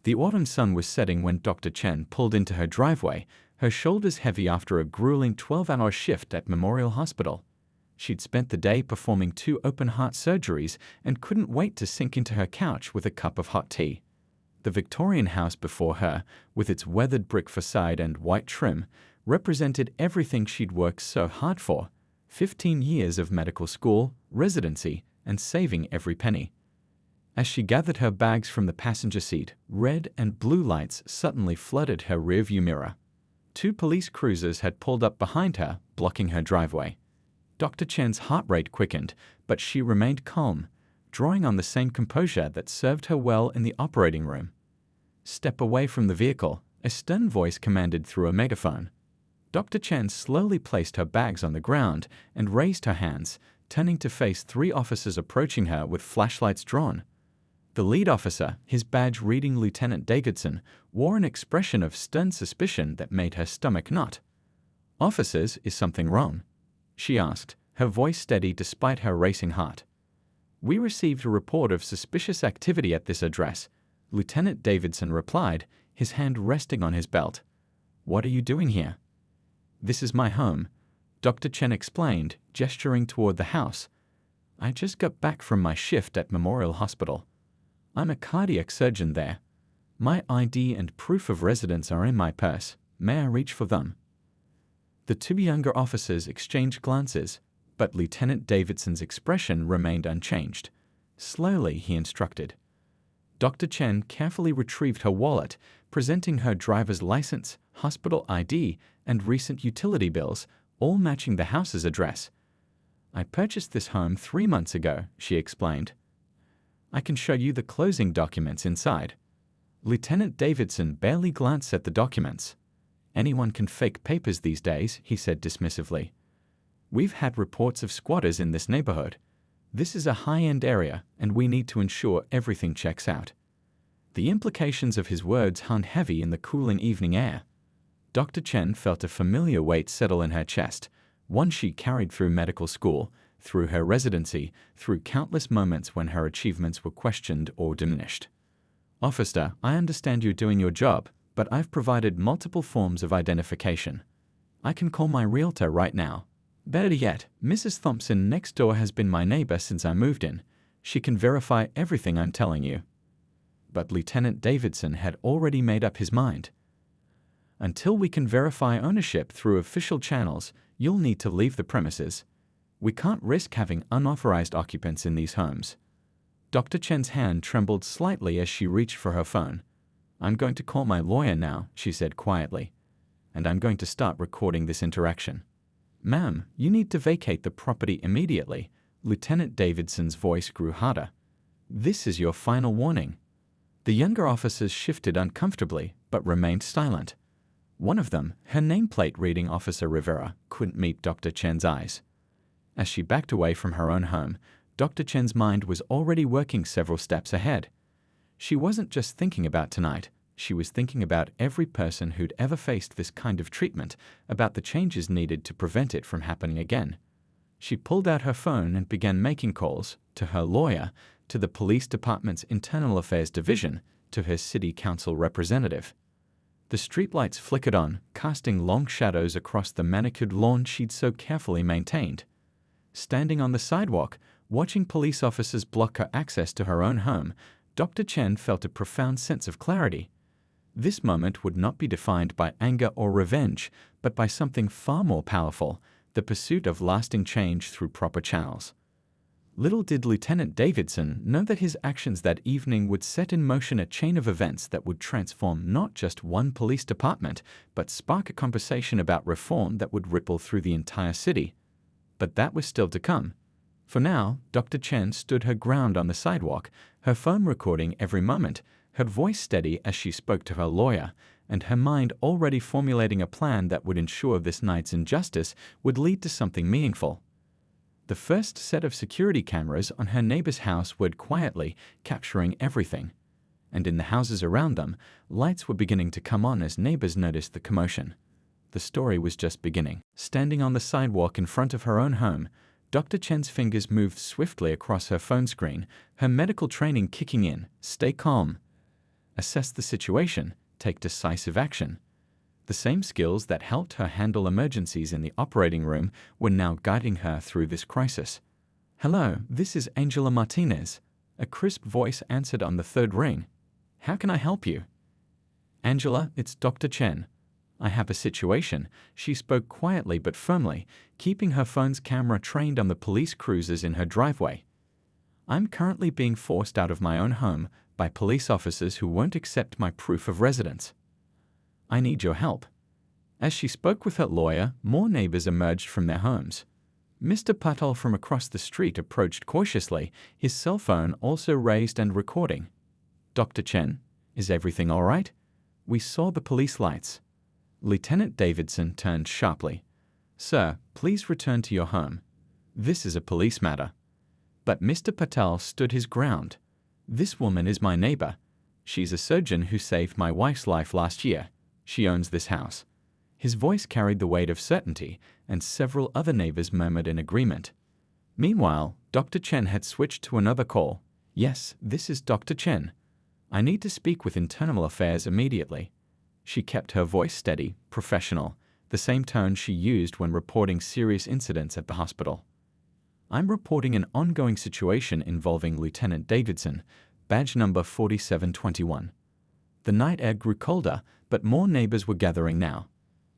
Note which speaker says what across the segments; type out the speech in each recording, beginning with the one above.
Speaker 1: The autumn sun was setting when Dr. Chen pulled into her driveway, her shoulders heavy after a grueling 12-hour shift at Memorial Hospital. She'd spent the day performing 2 open-heart surgeries and couldn't wait to sink into her couch with a cup of hot tea. The Victorian house before her, with its weathered brick facade and white trim, represented everything she'd worked so hard for: 15 years of medical school, residency, and saving every penny. As she gathered her bags from the passenger seat, red and blue lights suddenly flooded her rearview mirror. 2 police cruisers had pulled up behind her, blocking her driveway. Dr. Chen's heart rate quickened, but she remained calm, drawing on the same composure that served her well in the operating room. "Step away from the vehicle," a stern voice commanded through a megaphone. Dr. Chen slowly placed her bags on the ground and raised her hands, turning to face 3 officers approaching her with flashlights drawn. The lead officer, his badge reading Lieutenant Davidson, wore an expression of stern suspicion that made her stomach knot. "Officers, is something wrong?" she asked, her voice steady despite her racing heart. "We received a report of suspicious activity at this address," Lieutenant Davidson replied, his hand resting on his belt. "What are you doing here?" "This is my home," Dr. Chen explained, gesturing toward the house. "I just got back from my shift at Memorial Hospital. I'm a cardiac surgeon there. My ID and proof of residence are in my purse. May I reach for them?" The 2 younger officers exchanged glances, but Lieutenant Davidson's expression remained unchanged. Slowly, he instructed. Dr. Chen carefully retrieved her wallet, presenting her driver's license, hospital ID, and recent utility bills, all matching the house's address. "I purchased this home 3 months ago," she explained. "I can show you the closing documents inside." Lieutenant Davidson barely glanced at the documents. "Anyone can fake papers these days," he said dismissively. "We've had reports of squatters in this neighborhood. This is a high-end area, and we need to ensure everything checks out." The implications of his words hung heavy in the cooling evening air. Dr. Chen felt a familiar weight settle in her chest, one she carried through medical school, through her residency, through countless moments when her achievements were questioned or diminished. "Officer, I understand you're doing your job, but I've provided multiple forms of identification. I can call my realtor right now. Better yet, Mrs. Thompson next door has been my neighbor since I moved in. She can verify everything I'm telling you." But Lieutenant Davidson had already made up his mind. "Until we can verify ownership through official channels, you'll need to leave the premises. We can't risk having unauthorized occupants in these homes." Dr. Chen's hand trembled slightly as she reached for her phone. "I'm going to call my lawyer now," she said quietly. "And I'm going to start recording this interaction." "Ma'am, you need to vacate the property immediately." Lieutenant Davidson's voice grew harder. "This is your final warning." The younger officers shifted uncomfortably, but remained silent. One of them, her nameplate reading Officer Rivera, couldn't meet Dr. Chen's eyes. As she backed away from her own home, Dr. Chen's mind was already working several steps ahead. She wasn't just thinking about tonight, she was thinking about every person who'd ever faced this kind of treatment, about the changes needed to prevent it from happening again. She pulled out her phone and began making calls, to her lawyer, to the police department's internal affairs division, to her city council representative. The streetlights flickered on, casting long shadows across the manicured lawn she'd so carefully maintained. Standing on the sidewalk, watching police officers block her access to her own home, Dr. Chen felt a profound sense of clarity. This moment would not be defined by anger or revenge, but by something far more powerful, the pursuit of lasting change through proper channels. Little did Lieutenant Davidson know that his actions that evening would set in motion a chain of events that would transform not just one police department, but spark a conversation about reform that would ripple through the entire city. But that was still to come. For now, Dr. Chen stood her ground on the sidewalk, her phone recording every moment, her voice steady as she spoke to her lawyer, and her mind already formulating a plan that would ensure this night's injustice would lead to something meaningful. The first set of security cameras on her neighbor's house whirred quietly, capturing everything. And in the houses around them, lights were beginning to come on as neighbors noticed the commotion. The story was just beginning. Standing on the sidewalk in front of her own home, Dr. Chen's fingers moved swiftly across her phone screen, her medical training kicking in. "Stay calm." assess the situation, take decisive action. The same skills that helped her handle emergencies in the operating room were now guiding her through this crisis. "Hello, this is Angela Martinez." A crisp voice answered on the third ring. "How can I help you?" "Angela, it's Dr. Chen. I have a situation," she spoke quietly but firmly, keeping her phone's camera trained on the police cruisers in her driveway. "I'm currently being forced out of my own home by police officers who won't accept my proof of residence. I need your help." As she spoke with her lawyer, more neighbors emerged from their homes. Mr. Patel from across the street approached cautiously, his cell phone also raised and recording. "Dr. Chen, is everything all right? We saw the police lights." Lieutenant Davidson turned sharply. "Sir, please return to your home. This is a police matter." But Mr. Patel stood his ground. "This woman is my neighbor. She's a surgeon who saved my wife's life last year. She owns this house." His voice carried the weight of certainty, and several other neighbors murmured in agreement. Meanwhile, Dr. Chen had switched to another call. "Yes, this is Dr. Chen. I need to speak with Internal Affairs immediately." She kept her voice steady, professional, the same tone she used when reporting serious incidents at the hospital. "I'm reporting an ongoing situation involving Lieutenant Davidson, badge number 4721. The night air grew colder, but more neighbors were gathering now.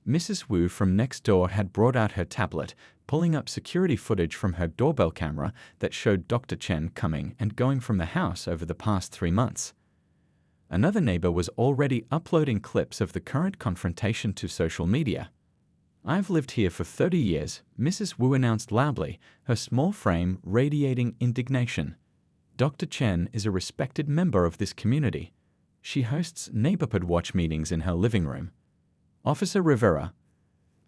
Speaker 1: Mrs. Wu from next door had brought out her tablet, pulling up security footage from her doorbell camera that showed Dr. Chen coming and going from the house over the past 3 months. Another neighbor was already uploading clips of the current confrontation to social media. "I've lived here for 30 years, Mrs. Wu announced loudly, her small frame radiating indignation. "Dr. Chen is a respected member of this community. She hosts neighborhood watch meetings in her living room." Officer Rivera,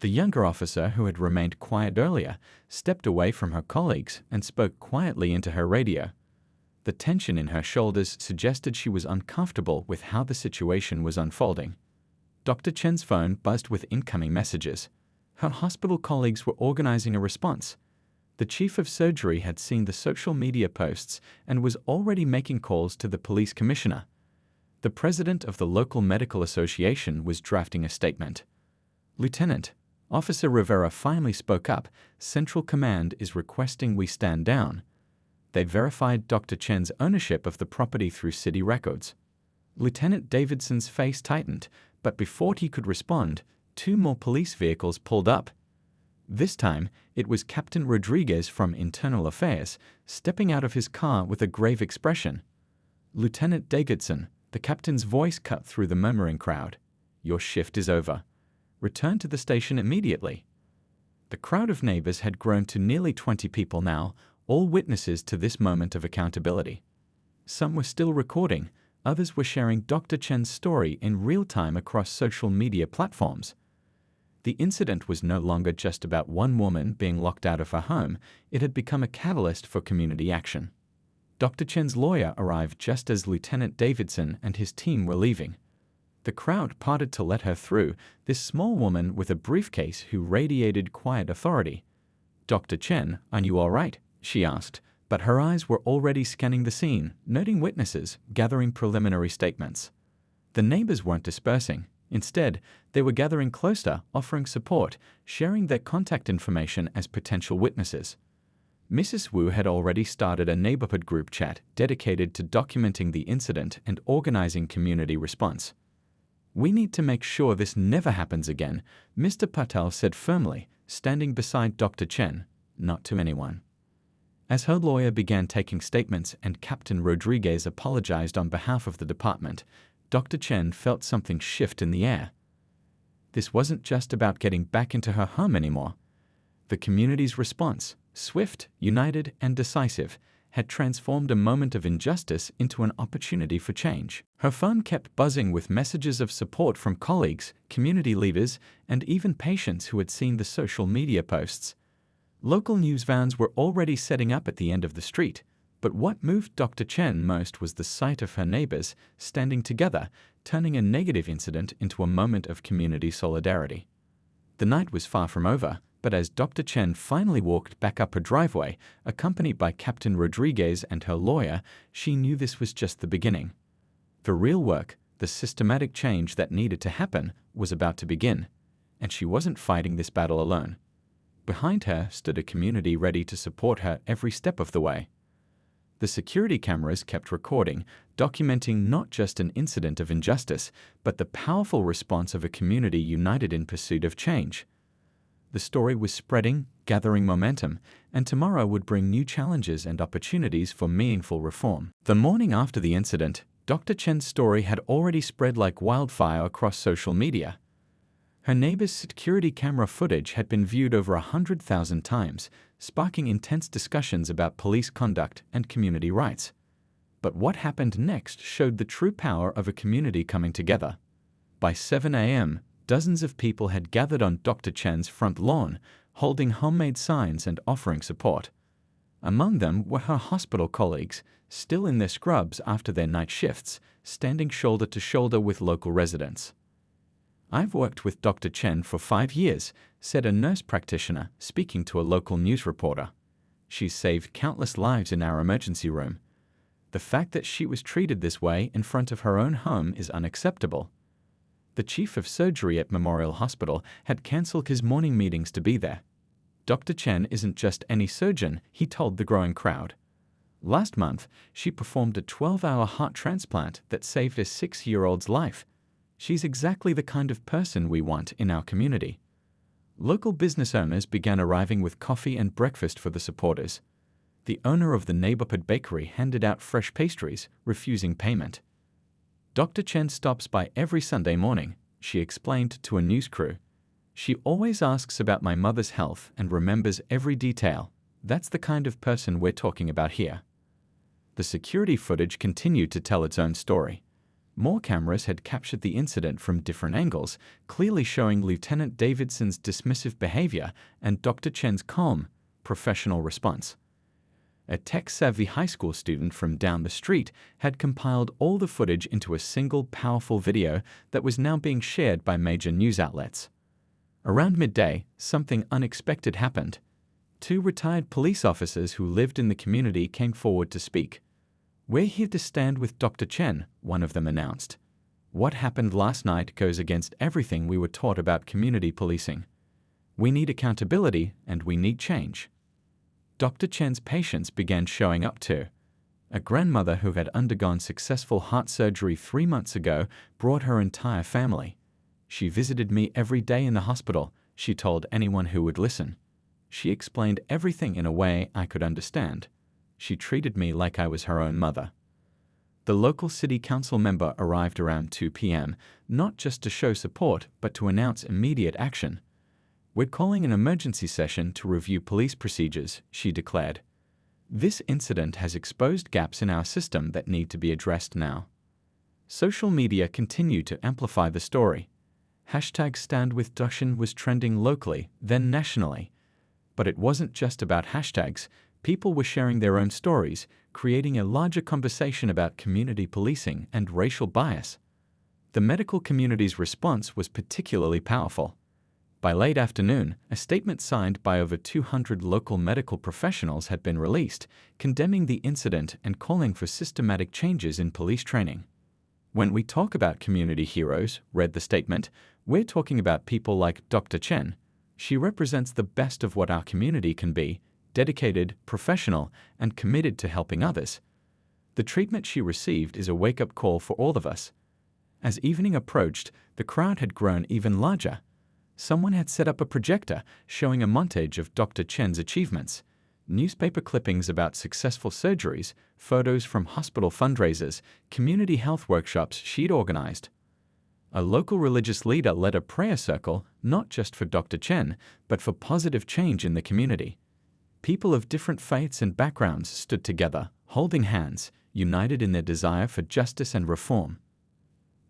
Speaker 1: the younger officer who had remained quiet earlier, stepped away from her colleagues and spoke quietly into her radio. The tension in her shoulders suggested she was uncomfortable with how the situation was unfolding. Dr. Chen's phone buzzed with incoming messages. Her hospital colleagues were organizing a response. The chief of surgery had seen the social media posts and was already making calls to the police commissioner. The president of the local medical association was drafting a statement. "Lieutenant," Officer Rivera finally spoke up, "Central Command is requesting we stand down." They verified Dr. Chen's ownership of the property through city records. Lieutenant Davidson's face tightened, but before he could respond, 2 more police vehicles pulled up. This time, it was Captain Rodriguez from Internal Affairs, stepping out of his car with a grave expression. "Lieutenant Davidson," the captain's voice cut through the murmuring crowd, "your shift is over. Return to the station immediately." The crowd of neighbors had grown to nearly 20 people now, all witnesses to this moment of accountability. Some were still recording, others were sharing Dr. Chen's story in real time across social media platforms. The incident was no longer just about one woman being locked out of her home, it had become a catalyst for community action. Dr. Chen's lawyer arrived just as Lieutenant Davidson and his team were leaving. The crowd parted to let her through, this small woman with a briefcase who radiated quiet authority. "Dr. Chen, are you all right?" she asked, but her eyes were already scanning the scene, noting witnesses, gathering preliminary statements. The neighbors weren't dispersing. Instead, they were gathering closer, offering support, sharing their contact information as potential witnesses. Mrs. Wu had already started a neighborhood group chat dedicated to documenting the incident and organizing community response. "We need to make sure this never happens again," Mr. Patel said firmly, standing beside Dr. Chen, "not to anyone." As her lawyer began taking statements and Captain Rodriguez apologized on behalf of the department, Dr. Chen felt something shift in the air. This wasn't just about getting back into her home anymore. The community's response, swift, united, and decisive, had transformed a moment of injustice into an opportunity for change. Her phone kept buzzing with messages of support from colleagues, community leaders, and even patients who had seen the social media posts. Local news vans were already setting up at the end of the street, but what moved Dr. Chen most was the sight of her neighbors standing together, turning a negative incident into a moment of community solidarity. The night was far from over, but as Dr. Chen finally walked back up her driveway, accompanied by Captain Rodriguez and her lawyer, she knew this was just the beginning. The real work, the systematic change that needed to happen, was about to begin, and she wasn't fighting this battle alone. Behind her stood a community ready to support her every step of the way. The security cameras kept recording, documenting not just an incident of injustice, but the powerful response of a community united in pursuit of change. The story was spreading, gathering momentum, and tomorrow would bring new challenges and opportunities for meaningful reform. The morning after the incident, Dr. Chen's story had already spread like wildfire across social media. Her neighbor's security camera footage had been viewed over 100,000 times, sparking intense discussions about police conduct and community rights. But what happened next showed the true power of a community coming together. By 7 a.m., dozens of people had gathered on Dr. Chen's front lawn, holding homemade signs and offering support. Among them were her hospital colleagues, still in their scrubs after their night shifts, standing shoulder to shoulder with local residents. "I've worked with Dr. Chen for 5 years," said a nurse practitioner speaking to a local news reporter. "She's saved countless lives in our emergency room. The fact that she was treated this way in front of her own home is unacceptable." The chief of surgery at Memorial Hospital had cancelled his morning meetings to be there. "Dr. Chen isn't just any surgeon," he told the growing crowd. "Last month, she performed a 12-hour heart transplant that saved a 6-year-old's life. She's exactly the kind of person we want in our community." Local business owners began arriving with coffee and breakfast for the supporters. The owner of the neighborhood bakery handed out fresh pastries, refusing payment. "Dr. Chen stops by every Sunday morning," she explained to a news crew. "She always asks about my mother's health and remembers every detail. That's the kind of person we're talking about here." The security footage continued to tell its own story. More cameras had captured the incident from different angles, clearly showing Lieutenant Davidson's dismissive behavior and Dr. Chen's calm, professional response. A tech-savvy high school student from down the street had compiled all the footage into a single powerful video that was now being shared by major news outlets. Around midday, something unexpected happened. 2 retired police officers who lived in the community came forward to speak. "We're here to stand with Dr. Chen," one of them announced. "What happened last night goes against everything we were taught about community policing. We need accountability and we need change." Dr. Chen's patients began showing up too. A grandmother who had undergone successful heart surgery 3 months ago brought her entire family. "She visited me every day in the hospital," she told anyone who would listen. "She explained everything in a way I could understand. She treated me like I was her own mother." The local city council member arrived around 2 p.m., not just to show support, but to announce immediate action. "We're calling an emergency session to review police procedures," she declared. "This incident has exposed gaps in our system that need to be addressed now." Social media continued to amplify the story. #StandWithDochen was trending locally, then nationally. But it wasn't just about hashtags. People were sharing their own stories, creating a larger conversation about community policing and racial bias. The medical community's response was particularly powerful. By late afternoon, a statement signed by over 200 local medical professionals had been released, condemning the incident and calling for systematic changes in police training. "When we talk about community heroes," read the statement, "we're talking about people like Dr. Chen. She represents the best of what our community can be: dedicated, professional, and committed to helping others. The treatment she received is a wake-up call for all of us." As evening approached, the crowd had grown even larger. Someone had set up a projector showing a montage of Dr. Chen's achievements, newspaper clippings about successful surgeries, photos from hospital fundraisers, community health workshops she'd organized. A local religious leader led a prayer circle, not just for Dr. Chen, but for positive change in the community. People of different faiths and backgrounds stood together, holding hands, united in their desire for justice and reform.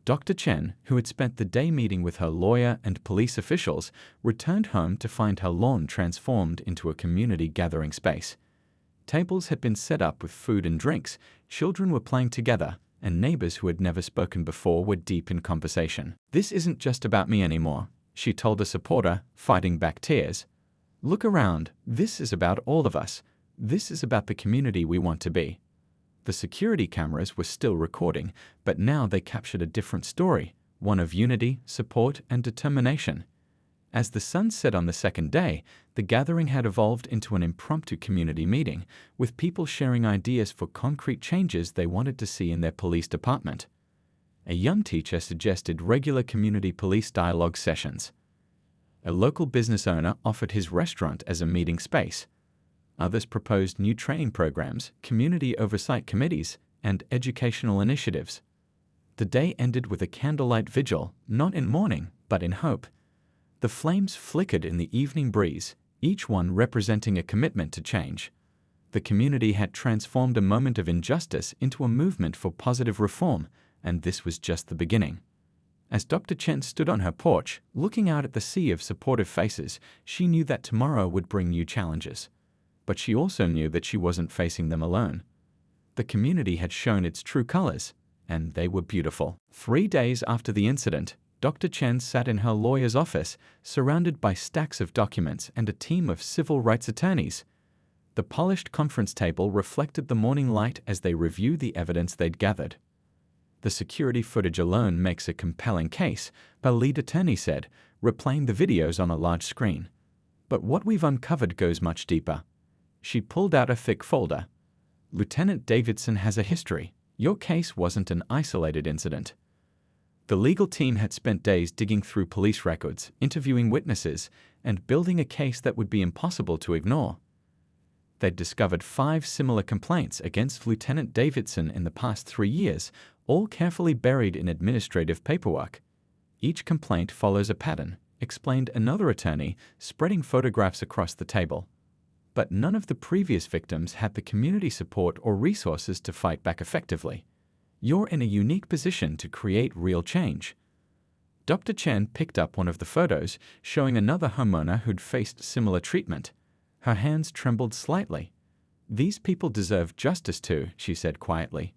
Speaker 1: Dr. Chen, who had spent the day meeting with her lawyer and police officials, returned home to find her lawn transformed into a community gathering space. Tables had been set up with food and drinks, children were playing together, and neighbors who had never spoken before were deep in conversation. "This isn't just about me anymore," she told a supporter, fighting back tears. "Look around, this is about all of us. This is about the community we want to be." The security cameras were still recording, but now they captured a different story, one of unity, support, and determination. As the sun set on the second day, the gathering had evolved into an impromptu community meeting, with people sharing ideas for concrete changes they wanted to see in their police department. A young teacher suggested regular community police dialogue sessions. A local business owner offered his restaurant as a meeting space. Others proposed new training programs, community oversight committees, and educational initiatives. The day ended with a candlelight vigil, not in mourning, but in hope. The flames flickered in the evening breeze, each one representing a commitment to change. The community had transformed a moment of injustice into a movement for positive reform, and this was just the beginning. As Dr. Chen stood on her porch, looking out at the sea of supportive faces, she knew that tomorrow would bring new challenges. But she also knew that she wasn't facing them alone. The community had shown its true colors, and they were beautiful. 3 days after the incident, Dr. Chen sat in her lawyer's office, surrounded by stacks of documents and a team of civil rights attorneys. The polished conference table reflected the morning light as they reviewed the evidence they'd gathered. The security footage alone makes a compelling case, the lead attorney said, replaying the videos on a large screen. But what we've uncovered goes much deeper. She pulled out a thick folder. Lieutenant Davidson has a history. Your case wasn't an isolated incident. The legal team had spent days digging through police records, interviewing witnesses, and building a case that would be impossible to ignore. They'd discovered 5 similar complaints against Lieutenant Davidson in the past 3 years, all carefully buried in administrative paperwork. Each complaint follows a pattern, explained another attorney, spreading photographs across the table. But none of the previous victims had the community support or resources to fight back effectively. You're in a unique position to create real change. Dr. Chen picked up one of the photos, showing another homeowner who'd faced similar treatment. Her hands trembled slightly. These people deserve justice too, she said quietly.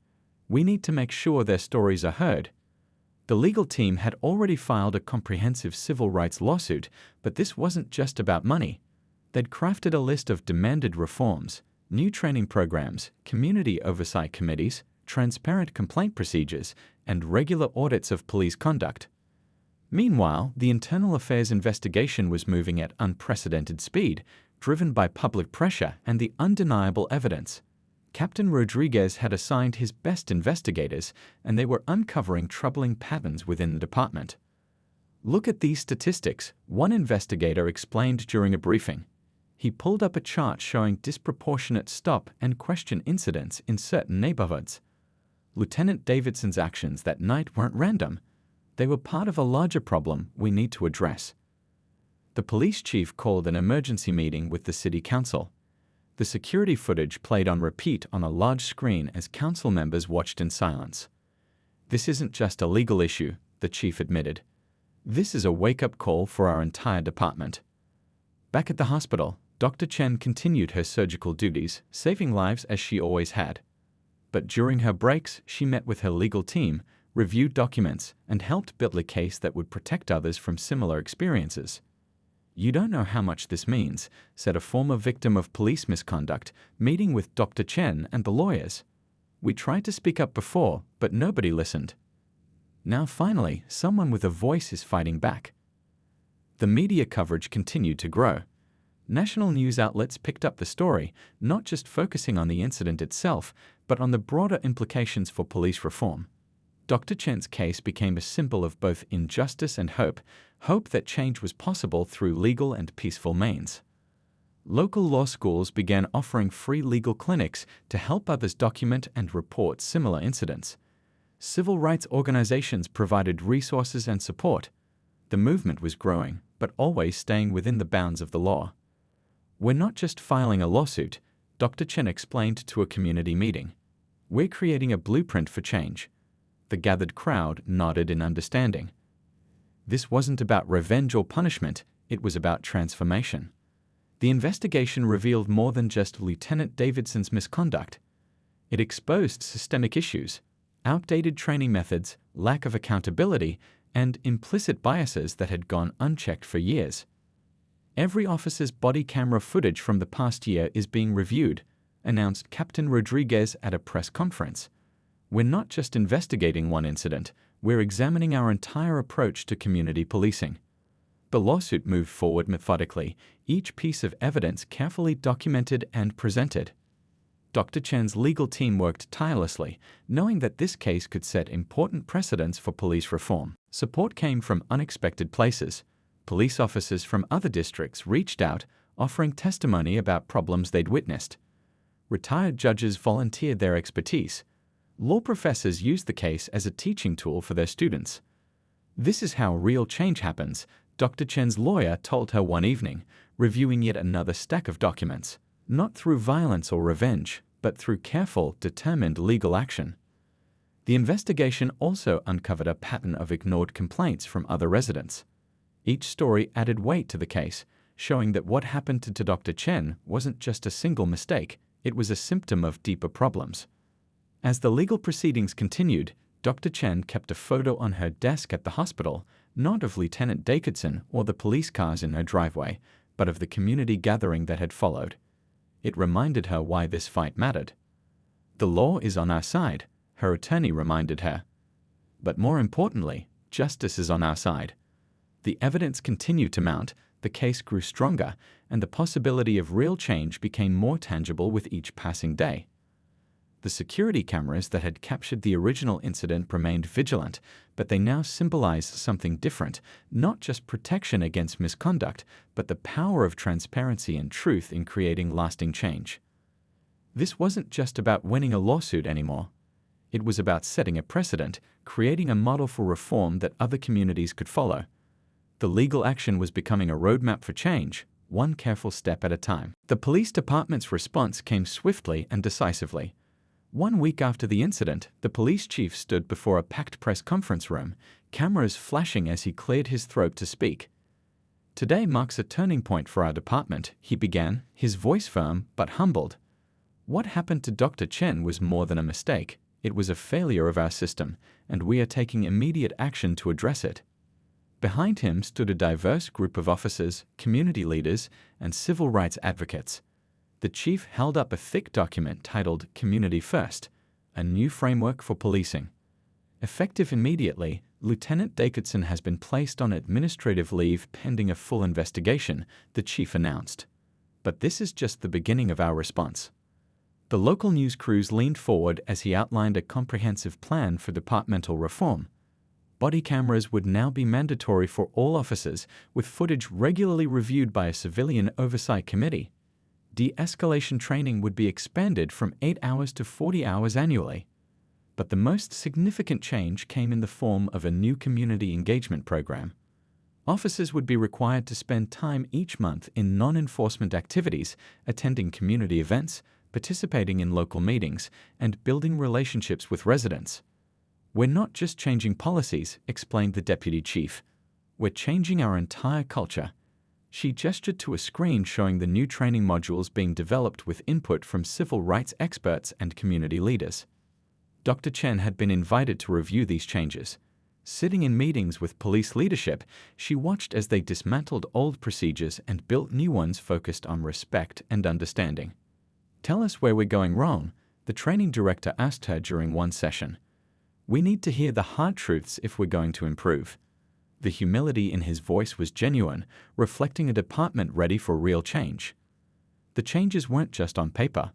Speaker 1: We need to make sure their stories are heard. The legal team had already filed a comprehensive civil rights lawsuit, but this wasn't just about money. They'd crafted a list of demanded reforms, new training programs, community oversight committees, transparent complaint procedures, and regular audits of police conduct. Meanwhile, the internal affairs investigation was moving at unprecedented speed, driven by public pressure and the undeniable evidence. Captain Rodriguez had assigned his best investigators, and they were uncovering troubling patterns within the department. Look at these statistics, one investigator explained during a briefing. He pulled up a chart showing disproportionate stop and question incidents in certain neighborhoods. Lieutenant Davidson's actions that night weren't random. They were part of a larger problem we need to address. The police chief called an emergency meeting with the city council. The security footage played on repeat on a large screen as council members watched in silence. This isn't just a legal issue, the chief admitted. This is a wake-up call for our entire department. Back at the hospital, Dr. Chen continued her surgical duties, saving lives as she always had. But during her breaks, she met with her legal team, reviewed documents, and helped build a case that would protect others from similar experiences. You don't know how much this means, said a former victim of police misconduct, meeting with Dr. Chen and the lawyers. We tried to speak up before, but nobody listened. Now finally, someone with a voice is fighting back. The media coverage continued to grow. National news outlets picked up the story, not just focusing on the incident itself, but on the broader implications for police reform. Dr. Chen's case became a symbol of both injustice and hope that change was possible through legal and peaceful means. Local law schools began offering free legal clinics to help others document and report similar incidents. Civil rights organizations provided resources and support. The movement was growing, but always staying within the bounds of the law. We're not just filing a lawsuit, Dr. Chen explained to a community meeting. We're creating a blueprint for change. The gathered crowd nodded in understanding. This wasn't about revenge or punishment, it was about transformation. The investigation revealed more than just Lieutenant Davidson's misconduct. It exposed systemic issues, outdated training methods, lack of accountability, and implicit biases that had gone unchecked for years. Every officer's body camera footage from the past year is being reviewed, announced Captain Rodriguez at a press conference. We're not just investigating one incident, we're examining our entire approach to community policing. The lawsuit moved forward methodically, each piece of evidence carefully documented and presented. Dr. Chen's legal team worked tirelessly, knowing that this case could set important precedents for police reform. Support came from unexpected places. Police officers from other districts reached out, offering testimony about problems they'd witnessed. Retired judges volunteered their expertise. Law professors used the case as a teaching tool for their students. This is how real change happens, Dr. Chen's lawyer told her one evening, reviewing yet another stack of documents. Not through violence or revenge, but through careful, determined legal action. The investigation also uncovered a pattern of ignored complaints from other residents. Each story added weight to the case, showing that what happened to Dr. Chen wasn't just a single mistake, it was a symptom of deeper problems. As the legal proceedings continued, Dr. Chen kept a photo on her desk at the hospital, not of Lieutenant Davidson or the police cars in her driveway, but of the community gathering that had followed. It reminded her why this fight mattered. The law is on our side, her attorney reminded her. But more importantly, justice is on our side. The evidence continued to mount, the case grew stronger, and the possibility of real change became more tangible with each passing day. The security cameras that had captured the original incident remained vigilant, but they now symbolize something different, not just protection against misconduct, but the power of transparency and truth in creating lasting change. This wasn't just about winning a lawsuit anymore. It was about setting a precedent, creating a model for reform that other communities could follow. The legal action was becoming a roadmap for change, one careful step at a time. The police department's response came swiftly and decisively. 1 week after the incident, the police chief stood before a packed press conference room, cameras flashing as he cleared his throat to speak. Today marks a turning point for our department, he began, his voice firm but humbled. What happened to Dr. Chen was more than a mistake. It was a failure of our system, and we are taking immediate action to address it. Behind him stood a diverse group of officers, community leaders, and civil rights advocates. The chief held up a thick document titled Community First, a new framework for policing. Effective immediately, Lieutenant Davidson has been placed on administrative leave pending a full investigation, the chief announced. But this is just the beginning of our response. The local news crews leaned forward as he outlined a comprehensive plan for departmental reform. Body cameras would now be mandatory for all officers, with footage regularly reviewed by a civilian oversight committee. De-escalation training would be expanded from 8 hours to 40 hours annually. But the most significant change came in the form of a new community engagement program. Officers would be required to spend time each month in non-enforcement activities, attending community events, participating in local meetings, and building relationships with residents. We're not just changing policies, explained the deputy chief. We're changing our entire culture. She gestured to a screen showing the new training modules being developed with input from civil rights experts and community leaders. Dr. Chen had been invited to review these changes. Sitting in meetings with police leadership, she watched as they dismantled old procedures and built new ones focused on respect and understanding. "Tell us where we're going wrong," the training director asked her during one session. "We need to hear the hard truths if we're going to improve." The humility in his voice was genuine, reflecting a department ready for real change. The changes weren't just on paper.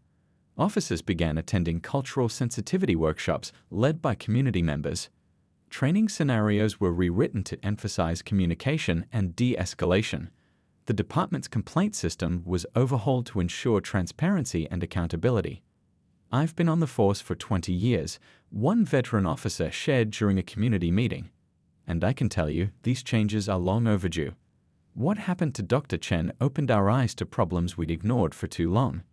Speaker 1: Officers began attending cultural sensitivity workshops led by community members. Training scenarios were rewritten to emphasize communication and de-escalation. The department's complaint system was overhauled to ensure transparency and accountability. "I've been on the force for 20 years, one veteran officer shared during a community meeting. And I can tell you, these changes are long overdue. What happened to Dr. Chen opened our eyes to problems we'd ignored for too long."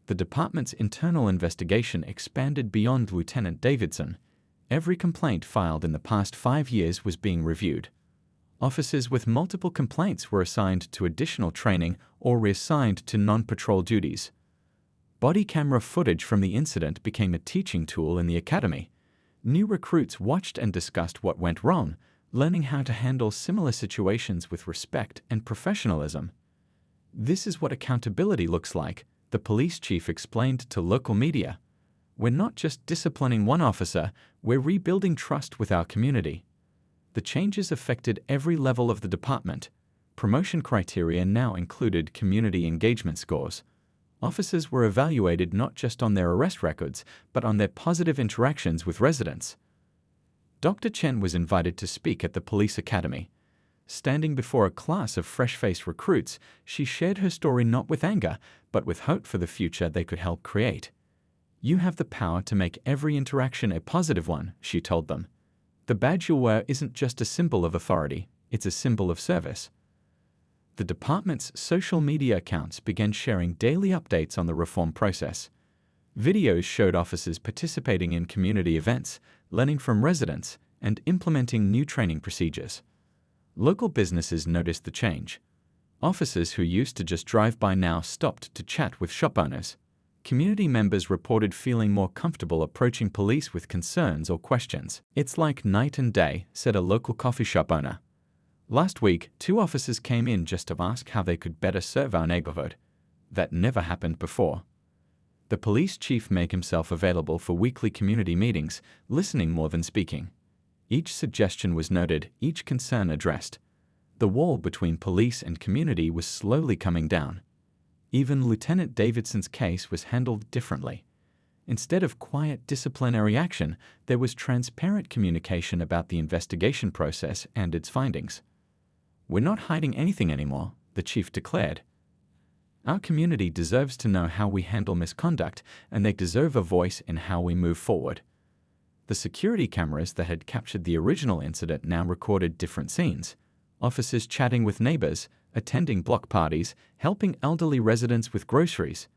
Speaker 1: The department's internal investigation expanded beyond Lieutenant Davidson. Every complaint filed in the past 5 years was being reviewed. Officers with multiple complaints were assigned to additional training or reassigned to non-patrol duties. Body camera footage from the incident became a teaching tool in the academy. New recruits watched and discussed what went wrong, learning how to handle similar situations with respect and professionalism. This is what accountability looks like, The police chief explained to local media, "We're not just disciplining one officer, we're rebuilding trust with our community." The changes affected every level of the department. Promotion criteria now included community engagement scores. Officers were evaluated not just on their arrest records, but on their positive interactions with residents. Dr. Chen was invited to speak at the police academy. Standing before a class of fresh-faced recruits, she shared her story not with anger, but with hope for the future they could help create. "You have the power to make every interaction a positive one," she told them. "The badge you'll wear isn't just a symbol of authority, it's a symbol of service." The department's social media accounts began sharing daily updates on the reform process. Videos showed officers participating in community events, learning from residents, and implementing new training procedures. Local businesses noticed the change. Officers who used to just drive by now stopped to chat with shop owners. Community members reported feeling more comfortable approaching police with concerns or questions. "It's like night and day," said a local coffee shop owner. "Last week, 2 officers came in just to ask how they could better serve our neighborhood. That never happened before." The police chief made himself available for weekly community meetings, listening more than speaking. Each suggestion was noted, each concern addressed. The wall between police and community was slowly coming down. Even Lieutenant Davidson's case was handled differently. Instead of quiet disciplinary action, there was transparent communication about the investigation process and its findings. "We're not hiding anything anymore," the chief declared. "Our community deserves to know how we handle misconduct, and they deserve a voice in how we move forward." The security cameras that had captured the original incident now recorded different scenes. Officers chatting with neighbors, attending block parties, helping elderly residents with groceries.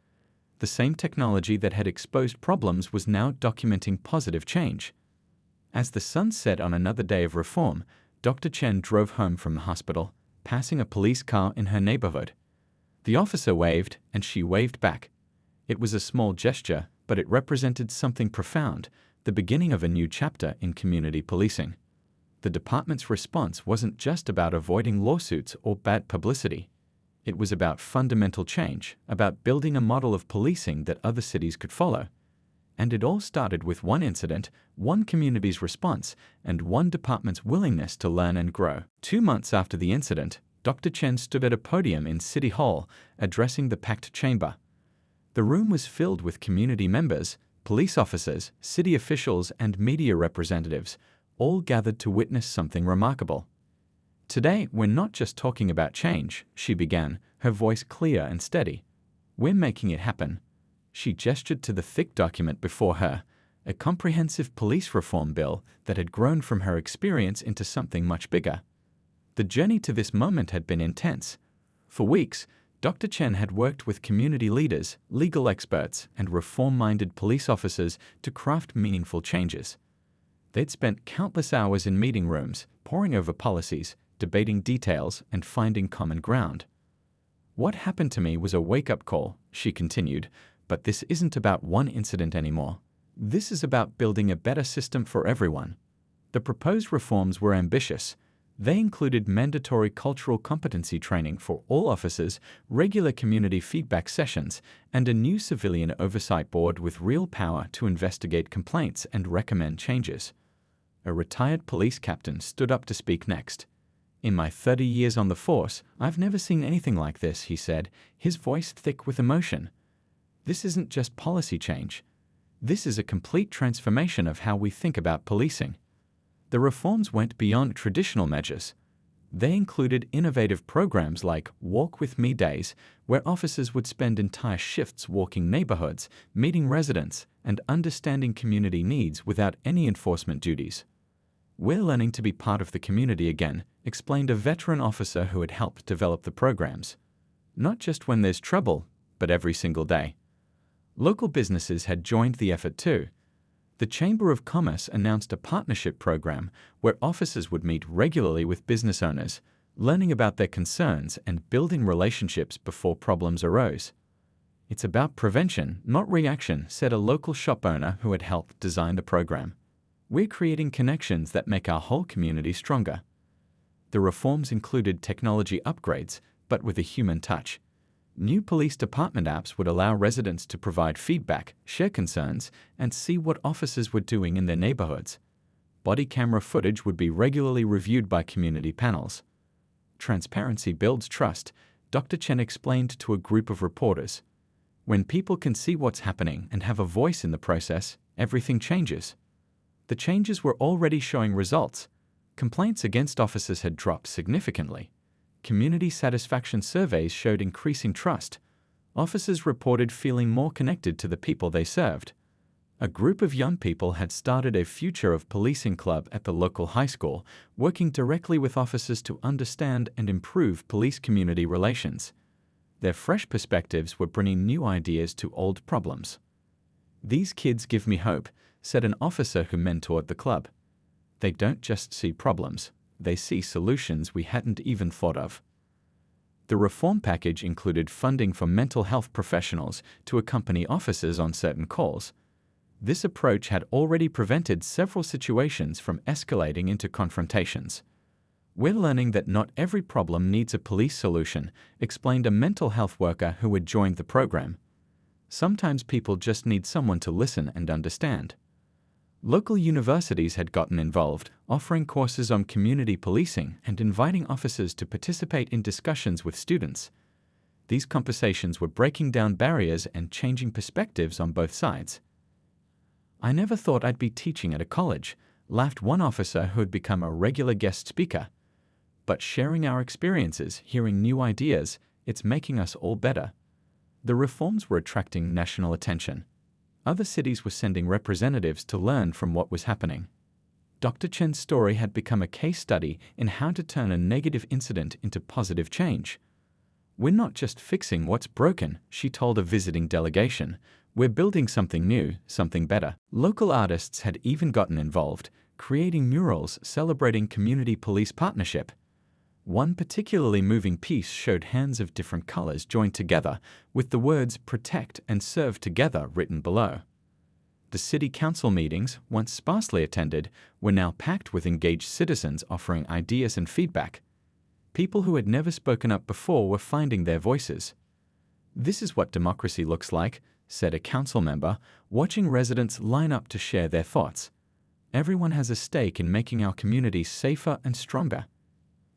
Speaker 1: The same technology that had exposed problems was now documenting positive change. As the sun set on another day of reform, Dr. Chen drove home from the hospital, passing a police car in her neighborhood. The officer waved, and she waved back. It was a small gesture, but it represented something profound, the beginning of a new chapter in community policing. The department's response wasn't just about avoiding lawsuits or bad publicity. It was about fundamental change, about building a model of policing that other cities could follow. And it all started with one incident, one community's response, and one department's willingness to learn and grow. 2 months after the incident, Dr. Chen stood at a podium in City Hall, addressing the packed chamber. The room was filled with community members, police officers, city officials, and media representatives, all gathered to witness something remarkable. "Today, we're not just talking about change," she began, her voice clear and steady. "We're making it happen." She gestured to the thick document before her, a comprehensive police reform bill that had grown from her experience into something much bigger. The journey to this moment had been intense. For weeks, Dr. Chen had worked with community leaders, legal experts, and reform-minded police officers to craft meaningful changes. They'd spent countless hours in meeting rooms, poring over policies, debating details, and finding common ground. "What happened to me was a wake-up call," she continued, "but this isn't about one incident anymore. This is about building a better system for everyone." The proposed reforms were ambitious. They included mandatory cultural competency training for all officers, regular community feedback sessions, and a new civilian oversight board with real power to investigate complaints and recommend changes. A retired police captain stood up to speak next. "In my 30 years on the force, I've never seen anything like this," he said, his voice thick with emotion. "This isn't just policy change. This is a complete transformation of how we think about policing." The reforms went beyond traditional measures. They included innovative programs like Walk With Me Days, where officers would spend entire shifts walking neighborhoods, meeting residents, and understanding community needs without any enforcement duties. "We're learning to be part of the community again," explained a veteran officer who had helped develop the programs. "Not just when there's trouble, but every single day." Local businesses had joined the effort too. The Chamber of Commerce announced a partnership program where officers would meet regularly with business owners, learning about their concerns and building relationships before problems arose. "It's about prevention, not reaction," said a local shop owner who had helped design the program. "We're creating connections that make our whole community stronger." The reforms included technology upgrades, but with a human touch. New police department apps would allow residents to provide feedback, share concerns, and see what officers were doing in their neighborhoods. Body camera footage would be regularly reviewed by community panels. Transparency builds trust, Dr. Chen explained to a group of reporters. When people can see what's happening and have a voice in the process, everything changes. The changes were already showing results. Complaints against officers had dropped significantly. Community satisfaction surveys showed increasing trust. Officers reported feeling more connected to the people they served. A group of young people had started a Future of Policing club at the local high school, working directly with officers to understand and improve police-community relations. Their fresh perspectives were bringing new ideas to old problems. "These kids give me hope," said an officer who mentored the club. "They don't just see problems, they see solutions we hadn't even thought of." The reform package included funding for mental health professionals to accompany officers on certain calls. This approach had already prevented several situations from escalating into confrontations. "We're learning that not every problem needs a police solution," explained a mental health worker who had joined the program. "Sometimes people just need someone to listen and understand." Local universities had gotten involved, offering courses on community policing and inviting officers to participate in discussions with students. These conversations were breaking down barriers and changing perspectives on both sides. "I never thought I'd be teaching at a college," laughed one officer who had become a regular guest speaker. "But sharing our experiences, hearing new ideas, it's making us all better." The reforms were attracting national attention. Other cities were sending representatives to learn from what was happening. Dr. Chen's story had become a case study in how to turn a negative incident into positive change. "We're not just fixing what's broken," she told a visiting delegation. "We're building something new, something better." Local artists had even gotten involved, creating murals celebrating community police partnership. One particularly moving piece showed hands of different colors joined together, with the words "protect" and "serve together" written below. The city council meetings, once sparsely attended, were now packed with engaged citizens offering ideas and feedback. People who had never spoken up before were finding their voices. "This is what democracy looks like," said a council member, watching residents line up to share their thoughts. "Everyone has a stake in making our communities safer and stronger."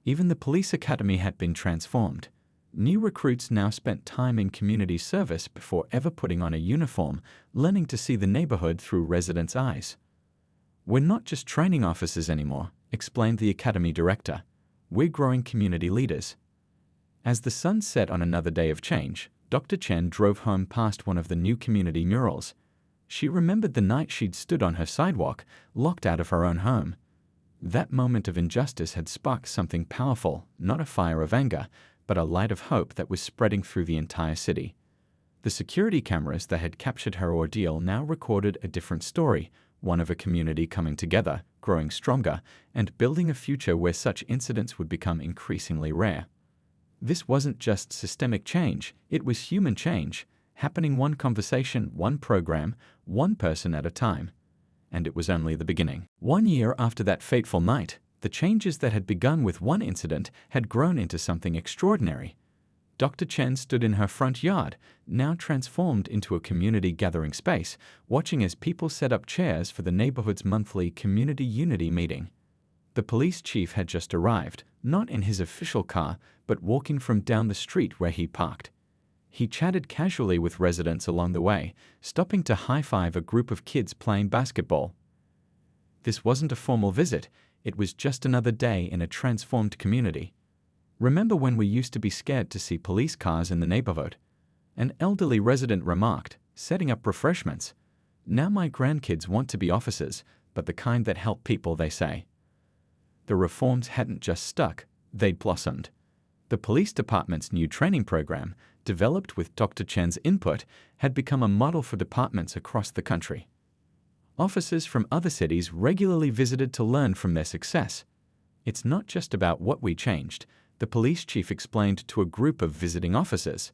Speaker 1: Even the police academy had been transformed. New recruits now spent time in community service before ever putting on a uniform, learning to see the neighborhood through residents' eyes. "We're not just training officers anymore," explained the academy director. "We're growing community leaders." As the sun set on another day of change, Dr. Chen drove home past one of the new community murals. She remembered the night she'd stood on her sidewalk, locked out of her own home. That moment of injustice had sparked something powerful, not a fire of anger, but a light of hope that was spreading through the entire city. The security cameras that had captured her ordeal now recorded a different story, one of a community coming together, growing stronger, and building a future where such incidents would become increasingly rare. This wasn't just systemic change, it was human change, happening one conversation, one program, one person at a time. And it was only the beginning. 1 year after that fateful night, the changes that had begun with one incident had grown into something extraordinary. Dr. Chen stood in her front yard, now transformed into a community gathering space, watching as people set up chairs for the neighborhood's monthly Community Unity meeting. The police chief had just arrived, not in his official car, but walking from down the street where he parked. He chatted casually with residents along the way, stopping to high-five a group of kids playing basketball. This wasn't a formal visit, it was just another day in a transformed community. "Remember when we used to be scared to see police cars in the neighborhood?" An elderly resident remarked, setting up refreshments. "Now my grandkids want to be officers, but the kind that help people," they say. The reforms hadn't just stuck, they'd blossomed. The police department's new training program, developed with Dr. Chen's input, had become a model for departments across the country. Officers from other cities regularly visited to learn from their success. "It's not just about what we changed," the police chief explained to a group of visiting officers.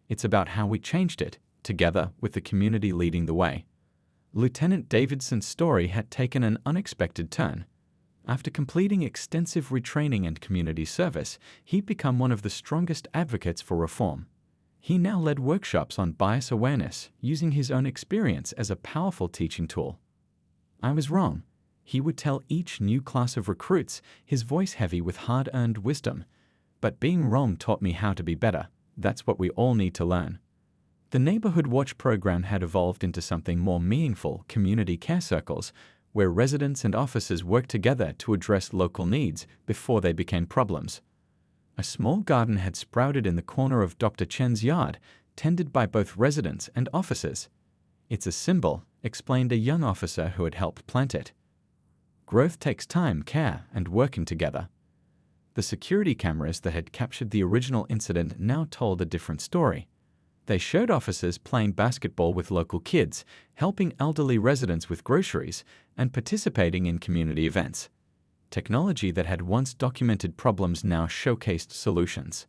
Speaker 1: "It's about how we changed it, together with the community leading the way." Lieutenant Davidson's story had taken an unexpected turn. After completing extensive retraining and community service, he'd become one of the strongest advocates for reform. He now led workshops on bias awareness, using his own experience as a powerful teaching tool. "I was wrong," he would tell each new class of recruits, his voice heavy with hard-earned wisdom. "But being wrong taught me how to be better. That's what we all need to learn." The Neighborhood Watch program had evolved into something more meaningful: community care circles, where residents and officers worked together to address local needs before they became problems. A small garden had sprouted in the corner of Dr. Chen's yard, tended by both residents and officers. "It's a symbol," explained a young officer who had helped plant it. Growth takes time, care, and working together. The security cameras that had captured the original incident now told a different story. They showed officers playing basketball with local kids, helping elderly residents with groceries, and participating in community events. Technology that had once documented problems now showcased solutions.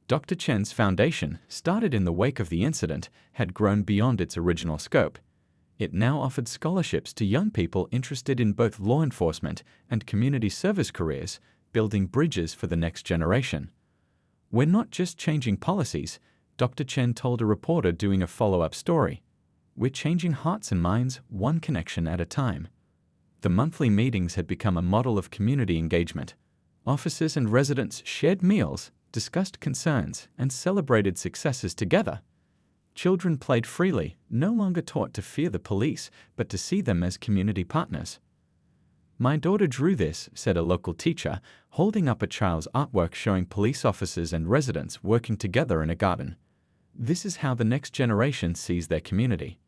Speaker 1: Dr. Chen's foundation, started in the wake of the incident, had grown beyond its original scope. It now offered scholarships to young people interested in both law enforcement and community service careers, building bridges for the next generation. "We're not just changing policies," Dr. Chen told a reporter doing a follow-up story. "We're changing hearts and minds, one connection at a time." The monthly meetings had become a model of community engagement. Officers and residents shared meals, discussed concerns, and celebrated successes together. Children played freely, no longer taught to fear the police, but to see them as community partners. "My daughter drew this," said a local teacher, holding up a child's artwork showing police officers and residents working together in a garden. "This is how the next generation sees their community."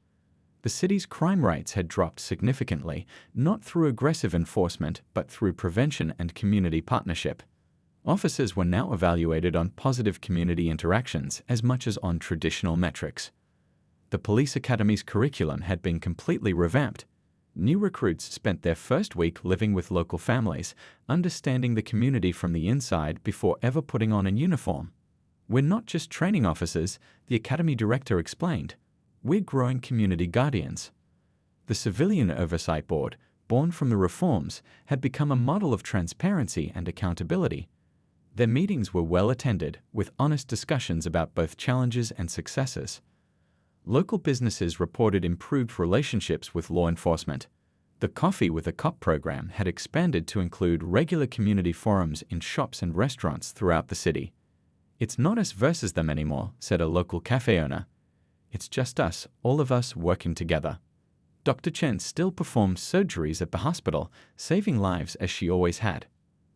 Speaker 1: The city's crime rates had dropped significantly, not through aggressive enforcement, but through prevention and community partnership. Officers were now evaluated on positive community interactions as much as on traditional metrics. The police academy's curriculum had been completely revamped. New recruits spent their first week living with local families, understanding the community from the inside before ever putting on a uniform. "We're not just training officers," the academy director explained. "We're growing community guardians." The Civilian Oversight Board, born from the reforms, had become a model of transparency and accountability. Their meetings were well attended, with honest discussions about both challenges and successes. Local businesses reported improved relationships with law enforcement. The Coffee with a Cop program had expanded to include regular community forums in shops and restaurants throughout the city. "It's not us versus them anymore," said a local cafe owner. "It's just us, all of us working together." Dr. Chen still performed surgeries at the hospital, saving lives as she always had.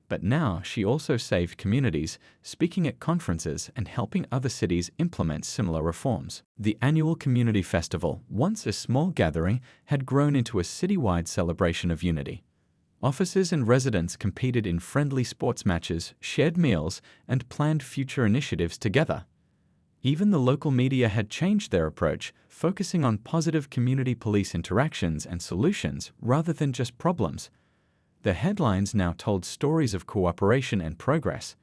Speaker 1: But now she also saved communities, speaking at conferences and helping other cities implement similar reforms. The annual community festival, once a small gathering, had grown into a citywide celebration of unity. Officers and residents competed in friendly sports matches, shared meals, and planned future initiatives together. Even the local media had changed their approach, focusing on positive community police interactions and solutions rather than just problems. The headlines now told stories of cooperation and progress.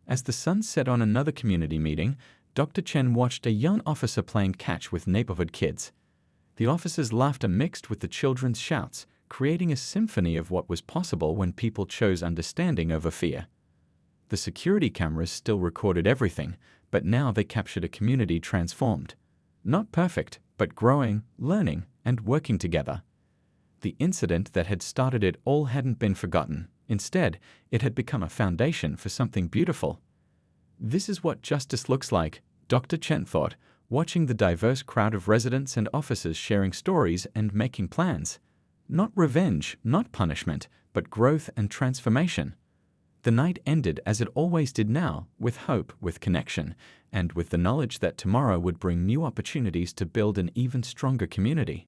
Speaker 1: As the sun set on another community meeting, Dr. Chen watched a young officer playing catch with neighborhood kids. The officer's laughter mixed with the children's shouts, creating a symphony of what was possible when people chose understanding over fear. The security cameras still recorded everything, but now they captured a community transformed. Not perfect, but growing, learning, and working together. The incident that had started it all hadn't been forgotten. Instead, it had become a foundation for something beautiful. This is what justice looks like, Dr. Chen thought, watching the diverse crowd of residents and officers sharing stories and making plans. Not revenge, not punishment, but growth and transformation. The night ended as it always did now, with hope, with connection, and with the knowledge that tomorrow would bring new opportunities to build an even stronger community.